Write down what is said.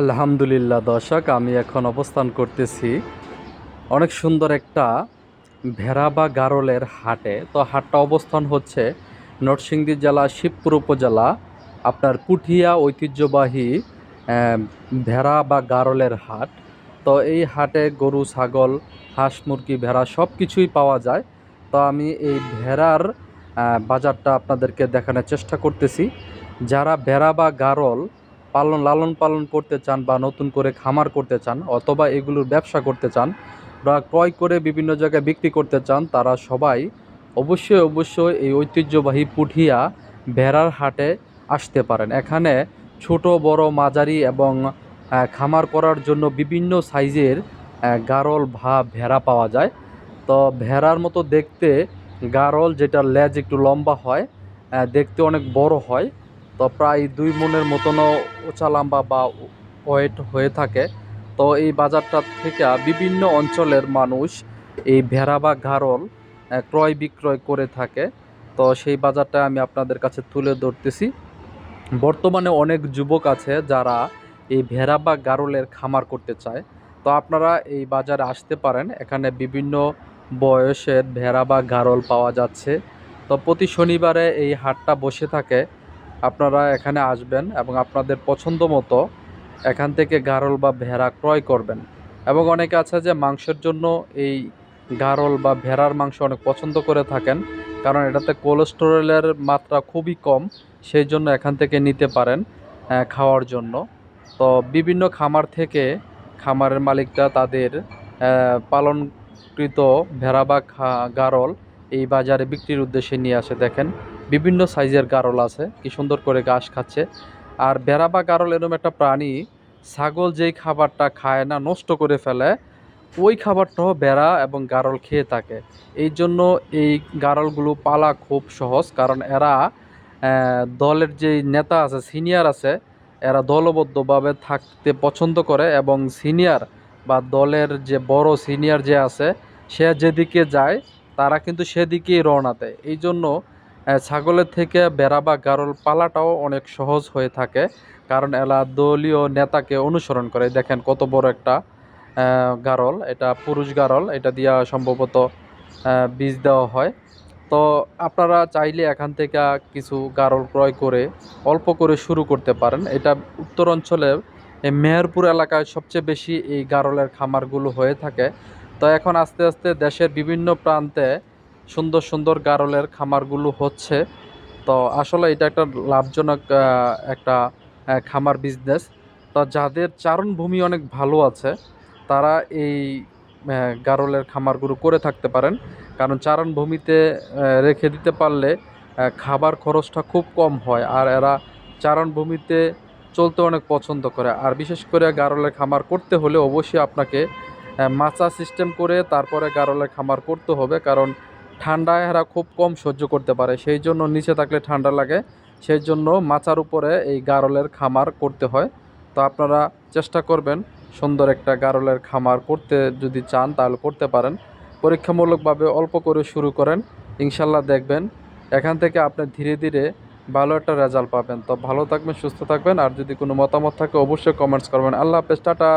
আলহামদুলিল্লাহ দর্শক, আমি এখন অবস্থান করতেছি অনেক সুন্দর একটা ভেড়া বা গারলের হাটে। তো হাটটা অবস্থান হচ্ছে নরসিংদী জেলা শিবপুর উপজেলা, আপনার পুঠিয়া ঐতিহ্যবাহী আহ, ভেড়া বা গারলের হাট। তো এই হাটে গরু, ছাগল, হাঁস, মুরগি, ভেড়া সব কিছুই পাওয়া যায়। তো আমি এই ভেড়ার বাজারটা আপনাদেরকে দেখানোর চেষ্টা করতেছি। যারা ভেড়া বা গারল লালন পালন করতে চান বা নতুন করে খামার করতে চান অথবা এগুলোর ব্যবসা করতে চান বা ক্রয় করে বিভিন্ন জায়গায় বিক্রি করতে চান, তারা সবাই অবশ্যই এই ঐতিহ্যবাহী পুঠিয়া ভেড়ার হাটে আসতে পারেন। এখানে ছোট বড় মাঝারি এবং খামার করার জন্য বিভিন্ন সাইজের গারল বা ভেড়া পাওয়া যায়। তো ভেড়ার মতো দেখতে গারল, যেটা লেজ একটু লম্বা হয়, দেখতে অনেক বড় হয়। তো প্রায় 2 মণের মতনও উঁচা লম্বা বা ওয়েট হয়ে থাকে। তো এই বাজারটা থেকে বিভিন্ন অঞ্চলের মানুষ এই ভেড়া বা গারল ক্রয় বিক্রয় করে থাকে। তো সেই বাজারটা আমি আপনাদের কাছে তুলে ধরতেছি। বর্তমানে অনেক যুবক আছে যারা এই ভেড়া বা গারলের খামার করতে চায়। তো আপনারা এই বাজারে আসতে পারেন, এখানে বিভিন্ন বয়সের ভেড়া বা গারল পাওয়া যাচ্ছে। তো প্রতি শনিবারে এই হাটটা বসে থাকে। আপনারা এখানে আসবেন এবং আপনাদের পছন্দ মতো এখান থেকে গারল বা ভেড়া ক্রয় করবেন। এবং অনেকে আছে যে মাংসের জন্য এই গারল বা ভেড়ার মাংস অনেক পছন্দ করে থাকেন, কারণ এটাতে কোলেস্টেরলের মাত্রা খুবই কম। সেই জন্য এখান থেকে নিতে পারেন খাওয়ার জন্য। তো বিভিন্ন খামার থেকে খামারের মালিকরা তাদের পালনকৃত ভেড়া বা গারল এই বাজারে বিক্রির উদ্দেশ্যে নিয়ে আসে। দেখেন বিভিন্ন সাইজের গারল আছে, কি সুন্দর করে ঘাস খাচ্ছে। আর ভেড়া বা গারল এরকম একটা প্রাণী, ছাগল যেই খাবারটা খায় না, নষ্ট করে ফেলে, ওই খাবারটাও ভেড়া এবং গারল খেয়ে থাকে। এই জন্য এই গারলগুলো পালা খুব সহজ, কারণ এরা দলের যে নেতা আছে, সিনিয়র আছে, এরা দলবদ্ধভাবে থাকতে পছন্দ করে এবং সিনিয়র বা দলের যে বড় সিনিয়র যে আছে, সে যেদিকে যায় তারা কিন্তু সেদিকেই রওনা দেয়। এই জন্য ছাগলের থেকে ভেড়া বা গারল পালাটাও অনেক সহজ হয়ে থাকে, কারণ এরা দলীয় নেতাকে অনুসরণ করে। দেখেন কত বড় একটা গারল, এটা পুরুষ গারল, এটা দিয়া সম্ভবত বীজ দেওয়া হয়। তো আপনারা চাইলে এখান থেকে কিছু গারল ক্রয় করে অল্প করে শুরু করতে পারেন। এটা উত্তর অঞ্চলের এই মেহেরপুর এলাকায় সবচেয়ে বেশি এই গারলের খামারগুলো হয়ে থাকে। তো এখন আস্তে আস্তে দেশের বিভিন্ন প্রান্তে সুন্দর সুন্দর গারলের খামারগুলো হচ্ছে। তো আসলে এটা একটা লাভজনক একটা খামার বিজনেস। তো যাদের চারণভূমি অনেক ভালো আছে, তারা এই গারলের খামারগুলো করে থাকতে পারেন, কারণ চারণভূমিতে রেখে দিতে পারলে খাবার খরচটা খুব কম হয়। আর এরা চারণভূমিতে চলতে অনেক পছন্দ করে। আর বিশেষ করে গারলের খামার করতে হলে অবশ্যই আপনাকে মাচা সিস্টেম করে তারপরে গারলের খামার করতে হবে, কারণ ঠান্ডায় এরা খুব কম সহ্য করতে পারে। সেই জন্য নিচে থাকলে ঠান্ডা লাগে, সেই জন্য মাচার উপরে এই গারলের খামার করতে হয়। তো আপনারা চেষ্টা করবেন সুন্দর একটা গারলের খামার করতে, যদি চান তাহলে করতে পারেন। পরীক্ষামূলকভাবে অল্প করে শুরু করেন, ইনশাল্লাহ দেখবেন এখান থেকে আপনি ধীরে ধীরে ভালো একটা রেজাল্ট পাবেন। তো ভালো থাকবেন, সুস্থ থাকবেন। আর যদি কোনো মতামত থাকে অবশ্যই কমেন্টস করবেন। আল্লাহ হাফেজ, টাটা।